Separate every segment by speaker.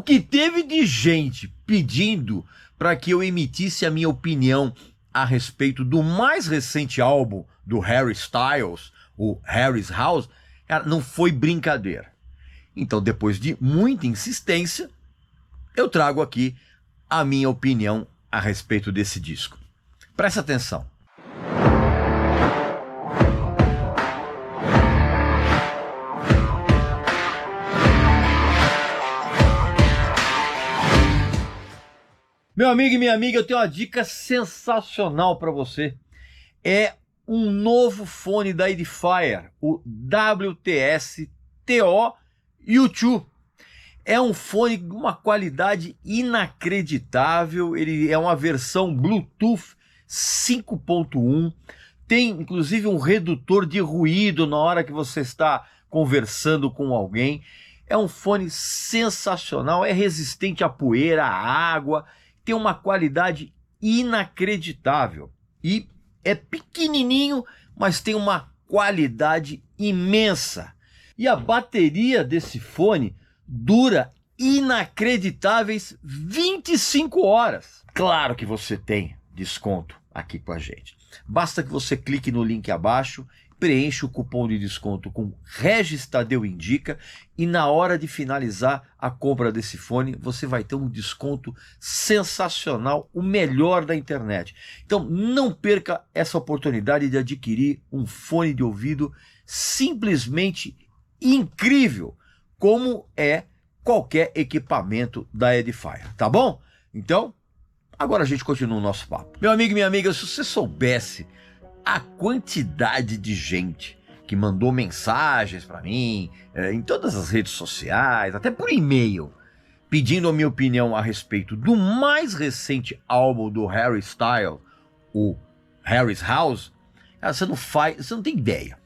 Speaker 1: que teve de gente pedindo para que eu emitisse a minha opinião a respeito do mais recente álbum do Harry Styles, o Harry's House, não foi brincadeira. Então, depois de muita insistência, eu trago aqui a minha opinião a respeito desse disco. Presta atenção. Meu amigo e minha amiga, eu tenho uma dica sensacional para você. É um novo fone da Edifier, o WTS-TO U2. É um fone de uma qualidade inacreditável, ele é uma versão Bluetooth 5.1, tem inclusive um redutor de ruído na hora que você está conversando com alguém. É um fone sensacional, é resistente à poeira, à água, tem uma qualidade inacreditável e é pequenininho, mas tem uma qualidade imensa. E a bateria desse fone dura inacreditáveis 25 horas. Claro que você tem desconto aqui com a gente. Basta que você clique no link abaixo, preencha o cupom de desconto com Regis Tadeu Indica e na hora de finalizar a compra desse fone, você vai ter um desconto sensacional, o melhor da internet. Então não perca essa oportunidade de adquirir um fone de ouvido simplesmente incrível, como é qualquer equipamento da Edifier, tá bom? Então, agora a gente continua o nosso papo. Meu amigo e minha amiga, se você soubesse a quantidade de gente que mandou mensagens para mim, em todas as redes sociais, até por e-mail, pedindo a minha opinião a respeito do mais recente álbum do Harry Styles, o Harry's House, você não tem ideia.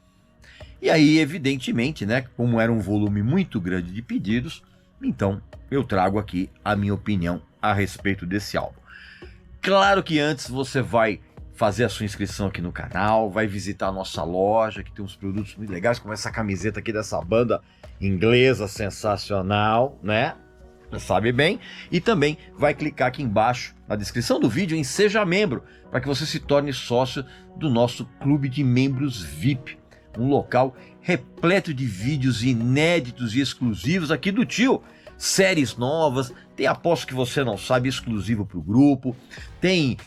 Speaker 1: E aí, evidentemente, né, como era um volume muito grande de pedidos, então eu trago aqui a minha opinião a respeito desse álbum. Claro que antes você vai fazer a sua inscrição aqui no canal, vai visitar a nossa loja, que tem uns produtos muito legais, como essa camiseta aqui dessa banda inglesa sensacional, né? Você sabe bem. E também vai clicar aqui embaixo na descrição do vídeo em Seja Membro, para que você se torne sócio do nosso clube de membros VIP, um local repleto de vídeos inéditos e exclusivos aqui do tio. Séries novas, tem Aposto Que Você Não Sabe exclusivo para o grupo, tem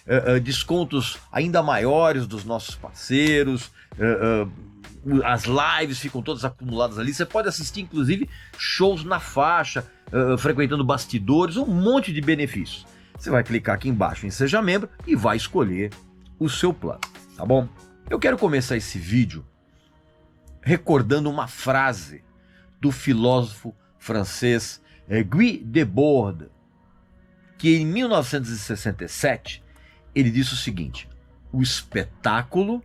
Speaker 1: descontos ainda maiores dos nossos parceiros, as lives ficam todas acumuladas ali, você pode assistir inclusive shows na faixa, frequentando bastidores, um monte de benefícios. Você vai clicar aqui embaixo em Seja Membro e vai escolher o seu plano, tá bom? Eu quero começar esse vídeo recordando uma frase do filósofo francês Guy Debord, que em 1967 ele disse o seguinte: o espetáculo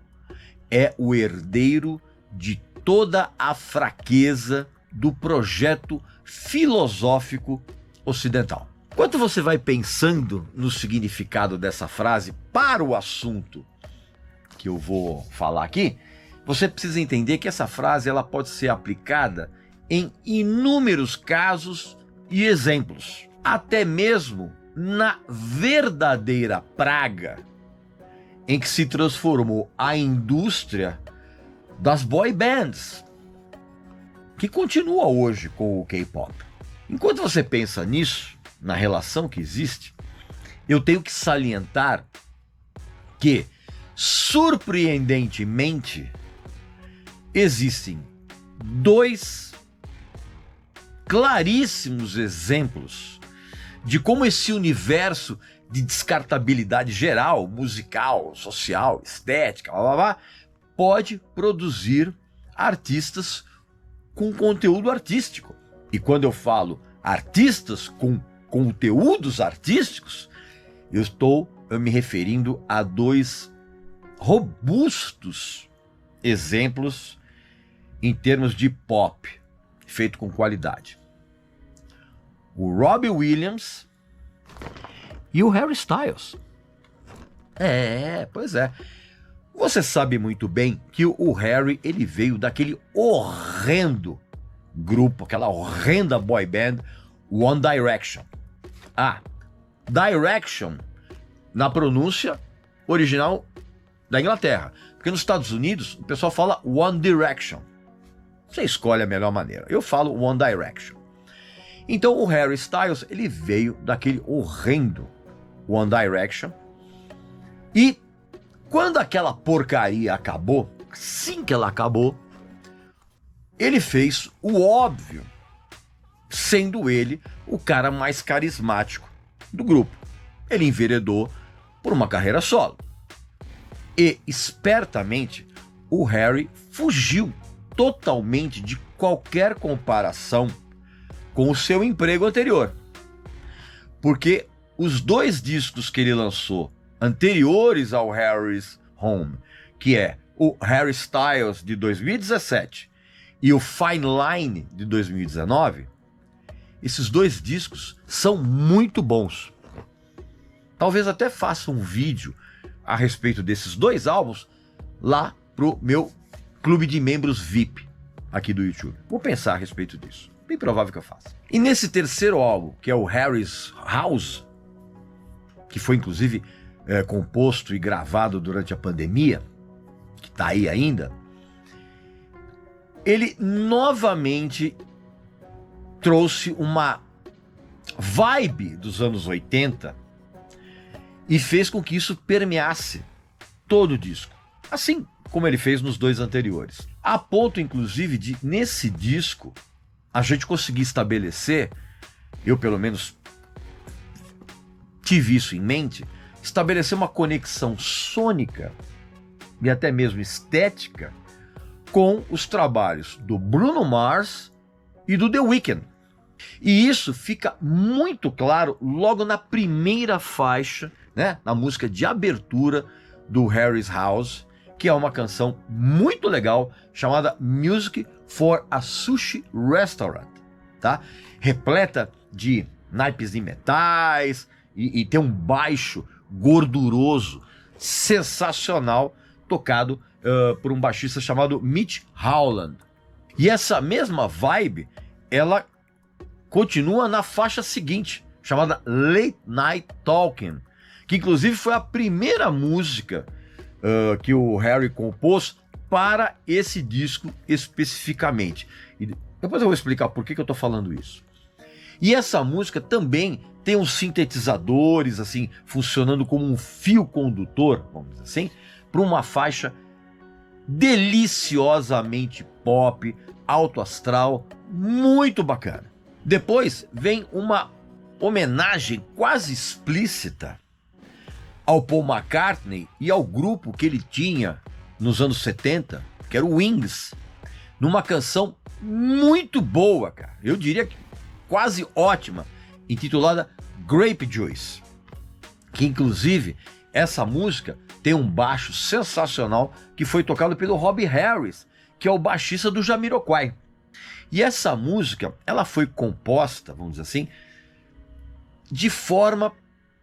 Speaker 1: é o herdeiro de toda a fraqueza do projeto filosófico ocidental. Enquanto você vai pensando no significado dessa frase para o assunto que eu vou falar aqui, você precisa entender que essa frase ela pode ser aplicada em inúmeros casos e exemplos, até mesmo na verdadeira praga em que se transformou a indústria das boy bands, que continua hoje com o K-pop. Enquanto você pensa nisso, na relação que existe, eu tenho que salientar que, surpreendentemente, existem dois claríssimos exemplos de como esse universo de descartabilidade geral, musical, social, estética, blá, blá, blá, pode produzir artistas com conteúdo artístico. E quando eu falo artistas com conteúdos artísticos, eu estou me referindo a dois robustos exemplos em termos de pop feito com qualidade: o Robbie Williams e o Harry Styles. Pois é. Você sabe muito bem que o Harry ele veio daquele horrendo grupo, aquela horrenda boy band, One Direction. Ah, Direction na pronúncia original da Inglaterra. Porque nos Estados Unidos o pessoal fala One Direction. Você escolhe a melhor maneira. Eu falo One Direction. Então o Harry Styles, ele veio daquele horrendo One Direction. E quando aquela porcaria acabou, assim que ela acabou, ele fez o óbvio, sendo ele o cara mais carismático do grupo. Ele enveredou por uma carreira solo. E, espertamente, o Harry fugiu totalmente de qualquer comparação com o seu emprego anterior. Porque os 2 discos que ele lançou anteriores ao Harry's Home, que é o Harry Styles de 2017 e o Fine Line de 2019, esses 2 discos são muito bons. Talvez até faça um vídeo a respeito desses 2 álbuns lá pro meu clube de membros VIP aqui do YouTube. Vou pensar a respeito disso. Bem provável que eu faça. E nesse terceiro álbum, que é o Harry's House, que foi inclusive composto e gravado durante a pandemia, que tá aí ainda, ele novamente trouxe uma vibe dos anos 80 e fez com que isso permeasse todo o disco, assim como ele fez nos 2 anteriores. A ponto, inclusive, de, nesse disco, a gente conseguir estabelecer, eu pelo menos tive isso em mente, estabelecer uma conexão sônica e até mesmo estética com os trabalhos do Bruno Mars e do The Weeknd. E isso fica muito claro logo na primeira faixa, né, na música de abertura do Harry's House, que é uma canção muito legal chamada Music for a Sushi Restaurant, tá? Repleta de naipes de metais e tem um baixo gorduroso sensacional tocado por um baixista chamado Mitch Howland. E essa mesma vibe, ela continua na faixa seguinte, chamada Late Night Talking, que inclusive foi a primeira música que o Harry compôs para esse disco especificamente. E depois eu vou explicar por que eu estou falando isso. E essa música também tem uns sintetizadores assim funcionando como um fio condutor, vamos dizer assim, para uma faixa deliciosamente pop, alto astral, muito bacana. Depois vem uma homenagem quase explícita ao Paul McCartney e ao grupo que ele tinha nos anos 70, que era o Wings, numa canção muito boa, cara. Eu diria que quase ótima, intitulada Grape Juice, que inclusive essa música tem um baixo sensacional que foi tocado pelo Robbie Harris, que é o baixista do Jamiroquai. E essa música, ela foi composta, vamos dizer assim, de forma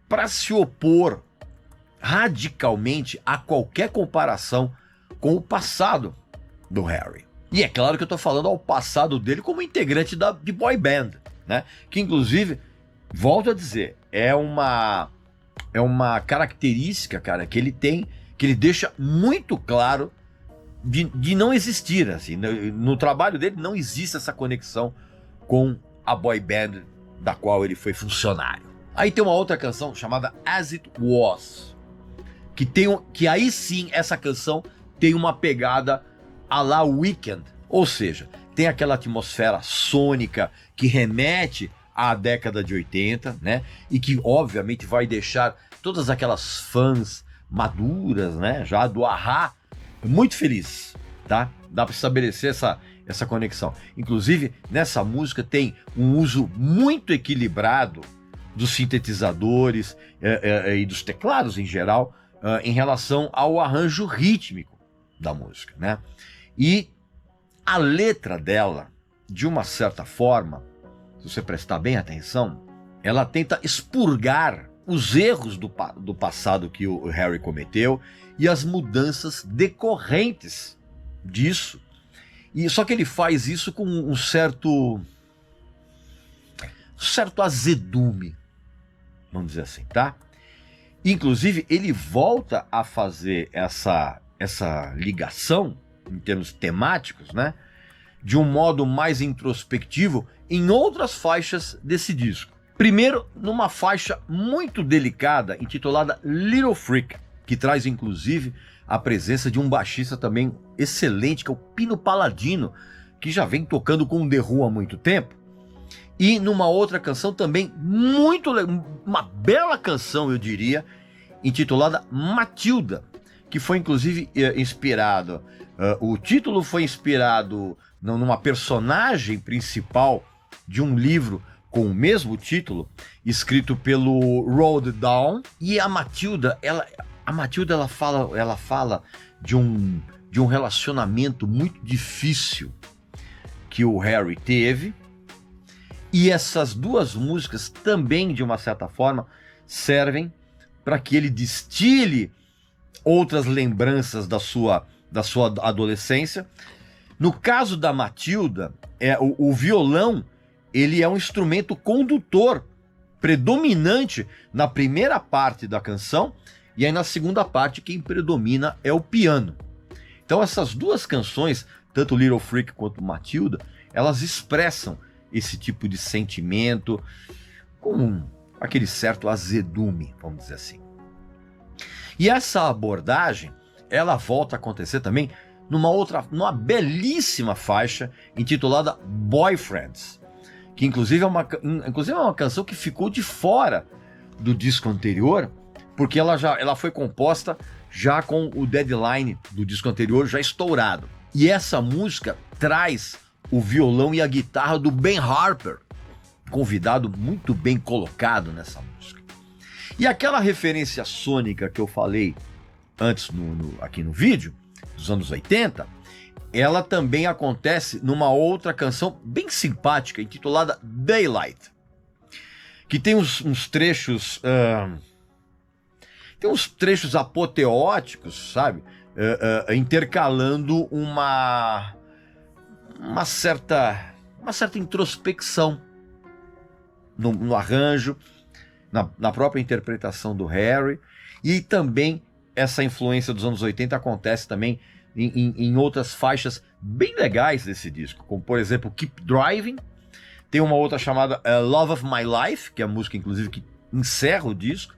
Speaker 1: para se opor radicalmente a qualquer comparação com o passado do Harry. E é claro que eu estou falando ao passado dele como integrante de boy band, né? Que inclusive, volto a dizer, é uma característica, cara, que ele tem, que ele deixa muito claro de não existir, assim, no trabalho dele não existe essa conexão com a boy band da qual ele foi funcionário. Aí tem uma outra canção chamada As It Was, que aí sim essa canção tem uma pegada à la Weeknd, ou seja, tem aquela atmosfera sônica que remete à década de 80, né? E que obviamente vai deixar todas aquelas fãs maduras, né, já do A-ha, muito felizes, tá? Dá para estabelecer essa conexão. Inclusive, nessa música tem um uso muito equilibrado dos sintetizadores e dos teclados em geral, em relação ao arranjo rítmico da música, né? E a letra dela, de uma certa forma, se você prestar bem atenção, ela tenta expurgar os erros do passado que o Harry cometeu e as mudanças decorrentes disso. E só que ele faz isso com um certo certo azedume, vamos dizer assim, tá? Inclusive, ele volta a fazer essa ligação, em termos temáticos, né? De um modo mais introspectivo em outras faixas desse disco. Primeiro, numa faixa muito delicada, intitulada Little Freak, que traz inclusive a presença de um baixista também excelente, que é o Pino Palladino, que já vem tocando com o The Who há muito tempo. E numa outra canção também uma bela canção, eu diria, intitulada Matilda, que foi inclusive inspirado, o título foi inspirado numa personagem principal de um livro com o mesmo título, escrito pelo Roald Dahl. E a Matilda, ela fala de um relacionamento muito difícil que o Harry teve. E essas duas músicas também, de uma certa forma, servem para que ele destile outras lembranças da sua adolescência. No caso da Matilda, o violão, ele é um instrumento condutor predominante na primeira parte da canção, e aí na segunda parte quem predomina é o piano. Então essas duas canções, tanto Little Freak quanto Matilda, elas expressam esse tipo de sentimento com aquele certo azedume, vamos dizer assim. E essa abordagem, ela volta a acontecer também numa belíssima faixa intitulada Boyfriends, que inclusive é uma canção que ficou de fora do disco anterior, porque ela foi composta já com o deadline do disco anterior já estourado. E essa música traz o violão e a guitarra do Ben Harper, convidado muito bem colocado nessa música. E aquela referência sônica que eu falei antes aqui no vídeo, dos anos 80, ela também acontece numa outra canção bem simpática, intitulada Daylight, que tem uns trechos... tem uns trechos apoteóticos, sabe? Intercalando uma certa introspecção no arranjo, na própria interpretação do Harry, e também essa influência dos anos 80 acontece também em outras faixas bem legais desse disco, como por exemplo Keep Driving. Tem uma outra chamada Love of My Life, que é a música inclusive que encerra o disco,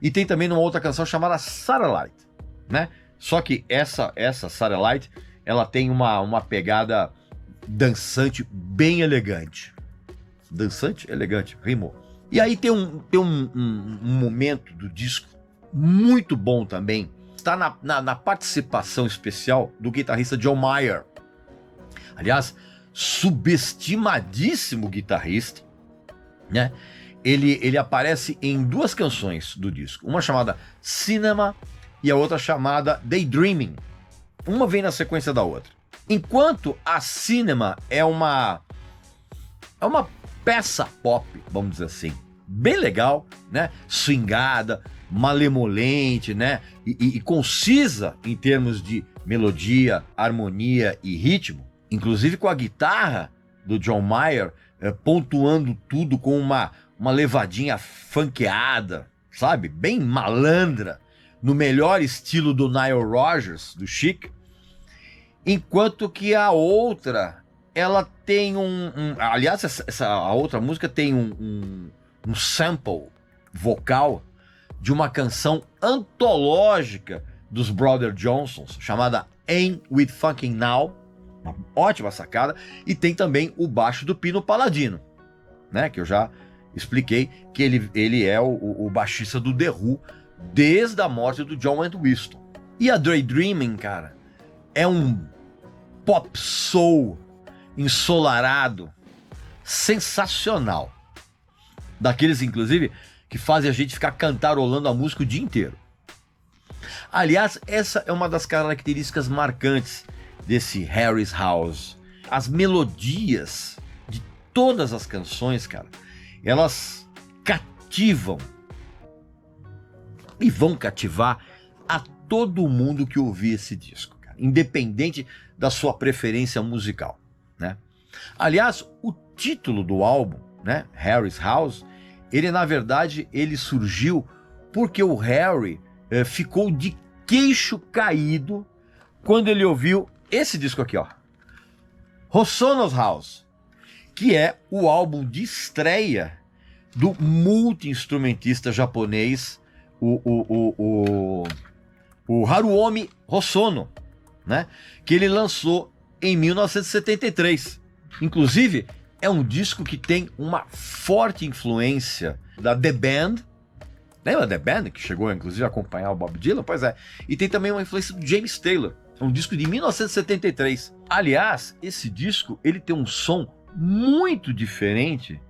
Speaker 1: e tem também uma outra canção chamada Satellite, né? Só que essa Satellite, ela tem uma pegada dançante bem elegante. Dançante, elegante, rimou. E aí tem um momento do disco muito bom também. Está na participação especial do guitarrista John Mayer. Aliás, subestimadíssimo guitarrista, né? Ele aparece em duas canções do disco. Uma chamada Cinema e a outra chamada Daydreaming. Uma vem na sequência da outra. Enquanto a Cinema é uma peça pop, vamos dizer assim, bem legal, né? Swingada, malemolente, né? E concisa em termos de melodia, harmonia e ritmo, inclusive com a guitarra do John Mayer pontuando tudo com uma levadinha funkeada, sabe? Bem malandra, no melhor estilo do Nile Rodgers, do Chic. Enquanto que a outra, ela tem aliás, a outra música tem um sample vocal de uma canção antológica dos Brother Johnsons, chamada Ain't We Funkin' Now, uma ótima sacada, e tem também o baixo do Pino Palladino, né, que eu já expliquei que ele é o baixista do The Who desde a morte do John Entwistle. E a Daydreaming, cara, é um pop soul ensolarado, sensacional. Daqueles, inclusive, que fazem a gente ficar cantarolando a música o dia inteiro. Aliás, essa é uma das características marcantes desse Harry's House. As melodias de todas as canções, cara, elas cativam e vão cativar a todo mundo que ouvir esse disco, cara, independente da sua preferência musical, né? Aliás, o título do álbum, né, Harry's House, ele na verdade ele surgiu porque o Harry ficou de queixo caído quando ele ouviu esse disco aqui, ó, Hosono's House, que é o álbum de estreia do multi-instrumentista japonês, o Haruomi Hosono, né, que ele lançou em 1973. Inclusive, é um disco que tem uma forte influência da The Band. Lembra The Band, que chegou inclusive a acompanhar o Bob Dylan? Pois é. E tem também uma influência do James Taylor. É um disco de 1973. Aliás, esse disco ele tem um som muito diferente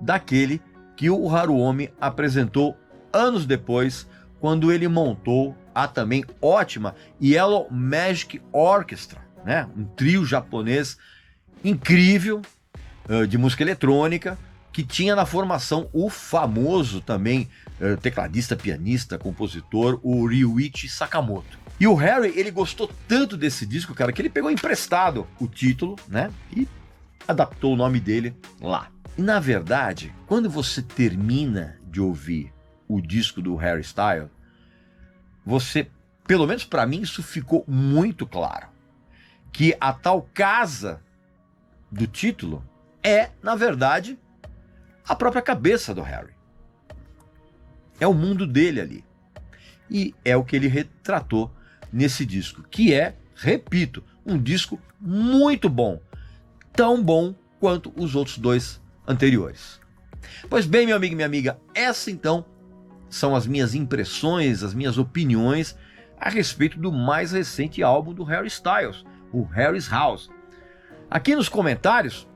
Speaker 1: daquele que o Haruomi apresentou anos depois, quando ele montou a também ótima Yellow Magic Orchestra, né? Um trio japonês incrível de música eletrônica, que tinha na formação o famoso também tecladista, pianista, compositor, o Ryuichi Sakamoto. E o Harry, ele gostou tanto desse disco, cara, que ele pegou emprestado o título, né, e adaptou o nome dele lá. E na verdade, quando você termina de ouvir o disco do Harry Styles, você, pelo menos para mim, isso ficou muito claro, que a tal casa do título é, na verdade, a própria cabeça do Harry. É o mundo dele ali. E é o que ele retratou nesse disco, que é, repito, um disco muito bom. Tão bom quanto os outros dois anteriores. Pois bem, meu amigo e minha amiga, essa então são as minhas impressões, as minhas opiniões a respeito do mais recente álbum do Harry Styles, o Harry's House. Aqui nos comentários,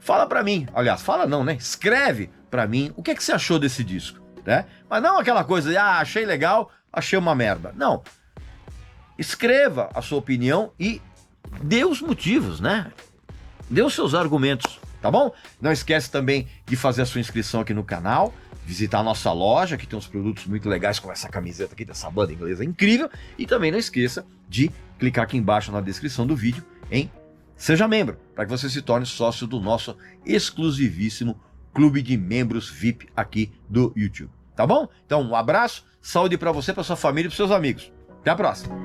Speaker 1: fala pra mim, aliás, fala não, né? Escreve pra mim o que é que você achou desse disco, né? Mas não aquela coisa de, achei legal, achei uma merda. Não. Escreva a sua opinião e dê os motivos, né? Dê os seus argumentos, tá bom? Não esquece também de fazer a sua inscrição aqui no canal, visitar a nossa loja, que tem uns produtos muito legais, como essa camiseta aqui dessa banda inglesa incrível, e também não esqueça de clicar aqui embaixo na descrição do vídeo em Seja Membro, para que você se torne sócio do nosso exclusivíssimo clube de membros VIP aqui do YouTube, tá bom? Então, um abraço, saúde para você, para sua família e para seus amigos. Até a próxima!